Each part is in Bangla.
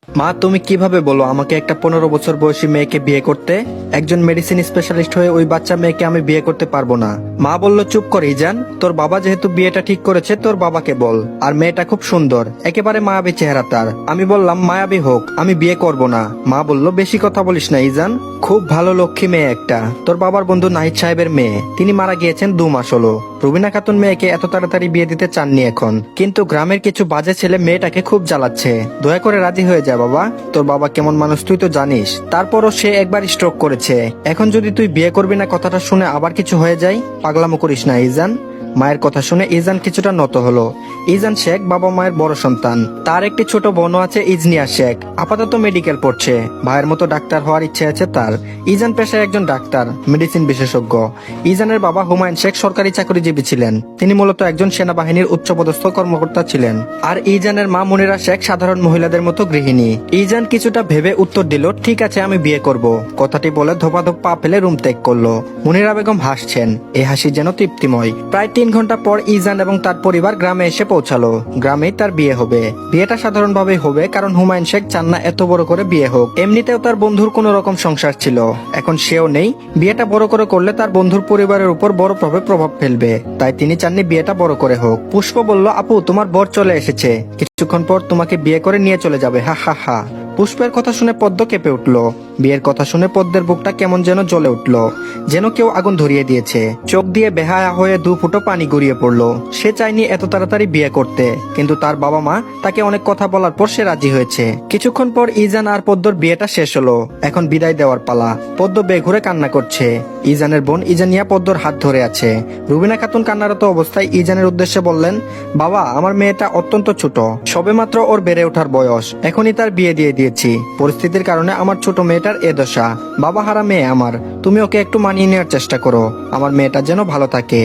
মা, তুমি কিভাবে বলো আমাকে একটা 15 বছর বয়সী মেয়েকে বিয়ে করতে? একজন মেডিসিন স্পেশালিস্ট হয়ে ওই বাচ্চা মেয়েকে আমি বিয়ে করতে পারবো না। মা বলল, চুপ করে ইজান, তোর বাবা যেহেতু বিয়েটা ঠিক করেছে তোর বাবাকে বল। আর মেয়েটা খুব সুন্দর, একেবারে মায়াবী চেহারা তার। আমি বললাম মায়াবী হোক, আমি বিয়ে করব না। মা বলল, বেশি কথা বলিস না ইজান, খুব ভালো লক্ষ্মী মেয়ে একটা, তোর বাবার বন্ধু নাহিদ সাহেবের মেয়ে, তিনি মারা গিয়েছেন 2 মাস হলো। রুবিনা খাতুন মেয়েকে এত তাড়াতাড়ি বিয়ে দিতে চাননি এখন, কিন্তু গ্রামের কিছু বাজে ছেলে মেয়েটাকে খুব জ্বালাচ্ছে। দয়া করে রাজি হয়ে যা বাবা, তোর বাবা কেমন মানুষ তুই তো জানিস। তারপরও সে একবার স্ট্রোক করেছে, এখন যদি তুই বিয়ে করবি না কথাটা শুনে আবার কিছু হয়ে যায়, পাগলামো করিস না ইজান। মায়ের কথা শুনে ইজান কিছুটা নত হলো। ইজান শেখ বাবা মায়ের বড় সন্তান, তার একটি ছোট বোনও আছে ইজনিয়া শেখ, আপাতত মেডিকেল পড়ছে। ভাইয়ের মতো ডাক্তার হওয়ার ইচ্ছে আছে তার। ইজান পেশায় একজন ডাক্তার, মেডিসিন বিশেষজ্ঞ। ইজানের বাবা হুমায়ুন শেখ সরকারি চাকরিজীবী ছিলেন, তিনি মূলত একজন সেনাবাহিনীর উচ্চপদস্থ কর্মকর্তা ছিলেন। আর ইজানের মা মনিরা শেখ সাধারণ মহিলাদের মতো গৃহিণী। ইজান কিছুটা ভেবে উত্তর দিল, ঠিক আছে আমি বিয়ে করব। কথাটি বলে ধোপাধোপ পা ফেলে রুম ত্যাগ করলো। মনিরা বেগম হাসছেন, এই হাসি যেন তৃপ্তিময়। প্রায় 3 ঘন্টা পর ইজান এবং তার পরিবার গ্রামে এসে পৌঁছালো। গ্রামেই তার বিয়ে হবে। বিয়েটা সাধারণভাবে হবে, কারণ হুমায়ুন শেখ চান না এত বড় করে বিয়ে হোক। এমনিতেও তার বন্ধুর কোন রকম সংসার ছিল, এখন সেও নেই। বিয়েটা বড় করে করলে তার বন্ধুর পরিবারের উপর বড় প্রভাব ফেলবে, তাই তিনি চাননি বিয়েটা বড় করে হোক। পুষ্প বলল, আপু তোমার বর চলে এসেছে, কিছুক্ষণ পর তোমাকে বিয়ে করে নিয়ে চলে যাবে, হা হা হা। পুষ্পের কথা শুনে পদ্ম কেঁপে উঠল। বিয়ের কথা শুনে পদ্মের বুকটা কেমন যেন জ্বলে উঠল, যেন কেউ আগুন ধরিয়ে দিয়েছে। চোখ দিয়ে বেহায়া হয়ে 2 ফুটো পানি গড়িয়ে পড়লো। সে চায়নি এত তাড়াতাড়ি বিয়ে করতে, কিন্তু তার বাবা মা তাকে অনেক কথা বলার পর সে রাজি হয়েছে। কিছুক্ষণ পর ইজান আর পদ্মর বিয়েটা শেষ হলো। এখন বিদায় দেওয়ার পালা। পদ্ম বেঘুরে কান্না করছে। ইজানের বোন ইজানিয়া পদ্মর হাত ধরে আছে। রুবিনা খাতুন কান্নারত অবস্থায় ইজানের উদ্দেশ্যে বললেন, বাবা আমার মেয়েটা অত্যন্ত ছোট, সবেমাত্র ওর বেড়ে ওঠার বয়স, এখনই তার বিয়ে দিয়ে দিয়েছি। পরিস্থিতির কারণে আমার ছোট মেয়েটার এ দশা। বাবা হারা মেয়ে আমার, তুমি ওকে একটু মানিয়ে নেওয়ার চেষ্টা করো, আমার মেয়েটা যেন ভালো থাকে।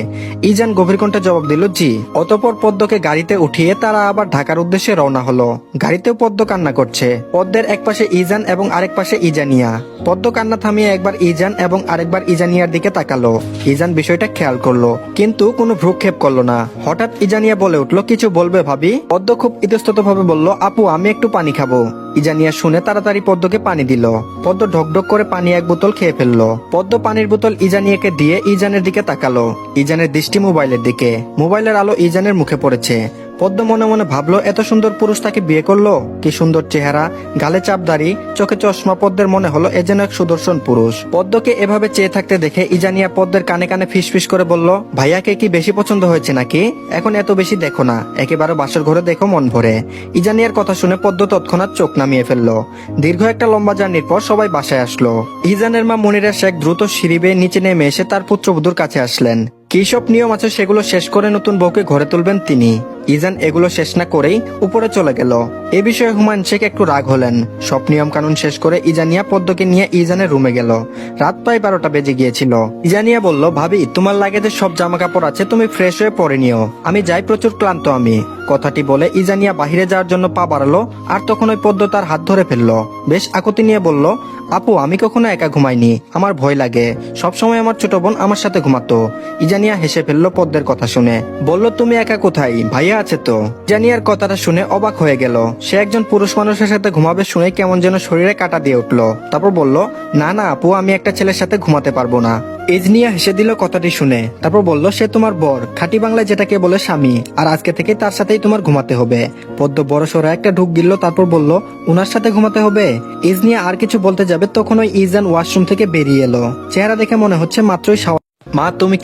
ইজান গভীর কণ্ঠে জবাব দিল, জি। অতঃপর পদ্মকে গাড়িতে উঠিয়ে তারা আবার ঢাকার উদ্দেশ্যে রওনা হলো। গাড়িতেও পদ্ম কান্না করছে। পদ্মের এক পাশে ইজান এবং আরেক পাশে ইজানিয়া। পদ্ম কান্না থামিয়ে একবার ইজান এবং আরেকবার ইজানিয়ার দিকে তাকালো। ইজান বিষয়টা খেয়াল করলো, কিন্তু কোনো ভ্রুক্ষেপ করলো না। হঠাৎ ইজানিয়া বলে উঠলো, কিছু বলবে ভাবি? পদ্ম খুব ইতস্তত ভাবে বলল, আপু আমি একটু পানি খাবো। ইজানিয়া শুনে তাড়াতাড়ি পদ্মকে পানি দিল। পদ্ম ঢকঢক করে পানি 1 বোতল খেয়ে ফেললো। পদ্ম পানির বোতল ইজানিয়াকে দিয়ে ইজানের দিকে তাকালো। ইজানের দৃষ্টি মোবাইলের দিকে। মোবাইলের আলো ইজানের মুখে পড়েছে। পদ্ম মনে মনে ভাবলো, এত সুন্দর পুরুষ তাকে বিয়ে করলো, কি সুন্দর চেহারা, গালে চাপদাড়ি, চোখে চশমা। পদ্মের মনে হলো এ যেন এক সুদর্শন পুরুষ। পদ্মকে এভাবে চেয়ে থাকতে দেখে ইজানিয়া পদ্মের কানে কানে ফিসফিস করে বলল, ভাইয়াকে কি বেশি পছন্দ হয়েছে নাকি? এখন এত বেশি দেখো না, একেবারে বাসর ঘরে দেখো মন ভরে। ইজানিয়ার কথা শুনে পদ্ম তৎক্ষণাৎ চোখ নামিয়ে ফেললো। দীর্ঘ একটা লম্বা জার্নির পর সবাই বাসায় আসলো। ইজানের মা মনিরা শেখ দ্রুত সিঁড়ি বেয়ে নিচে নেমে এসে তার পুত্রবধূর কাছে আসলেন। কি সব নিয়ম আছে সেগুলো শেষ করে নতুন বউকে ঘরে তুলবেন তিনি। ইজান এগুলো শেষ না করেই উপরে চলে গেল। এ বিষয়ে হুমায়ুন শেখ একটু রাগ হলেন। সব নিয়ম কানুন শেষ করে ইজানিয়া পদ্মকে নিয়ে ইজানের রুমে গেল। রাত প্রায় 12টা বেজে গিয়েছিল। ইজানিয়া বলল, ভাবি তোমার লাগেজে সব জামা কাপড় আছে, তুমি ফ্রেশ হয়ে পরে নিও, আমি যাই, প্রচুর ক্লান্ত আমি। কথাটি বলে ইজানিয়া বাহিরে যাওয়ার জন্য পা বাড়ালো, আর তখন ওই পদ্ম তার হাত ধরে ফেললো। বেশ আকুতি নিয়ে বলল, আপু আমি কখনো একা ঘুমাইনি, আমার ভয় লাগে, সবসময় আমার ছোট বোন আমার সাথে ঘুমাতো। ইজানিয়া হেসে ফেললো পদ্মের কথা শুনে, বলল, তুমি একা কোথায়, ভাইয়া আছে তো। ইজানিয়ার কথাটা শুনে অবাক হয়ে গেল। সে একজন পুরুষ মানুষের সাথে ঘুমাবে শুনে কেমন যেন শরীরে কাঁটা দিয়ে উঠলো। তারপর বলল, না না আপু, আমি একটা ছেলের সাথে ঘুমাতে পারবো না। ইজনিয়া হেসে দিল কথাটি শুনে। তারপর বলল, সে তোমার বর, খাঁটি বাংলায় যেটাকে বলে স্বামী, আর আজকে থেকে তার সাথেই তোমার ঘুমাতে হবে। পদ্ম বড় সড়ো একটা ঢুক গিলল, তারপর বলল, উনার সাথে ঘুমাতে হবে? ইজনিয়া আর কিছু বলতে যাবে, তখন ওই ইজান ওয়াশরুম থেকে বেরিয়ে এলো। চেহারা দেখে মনে হচ্ছে মাত্রই মা তুমি কি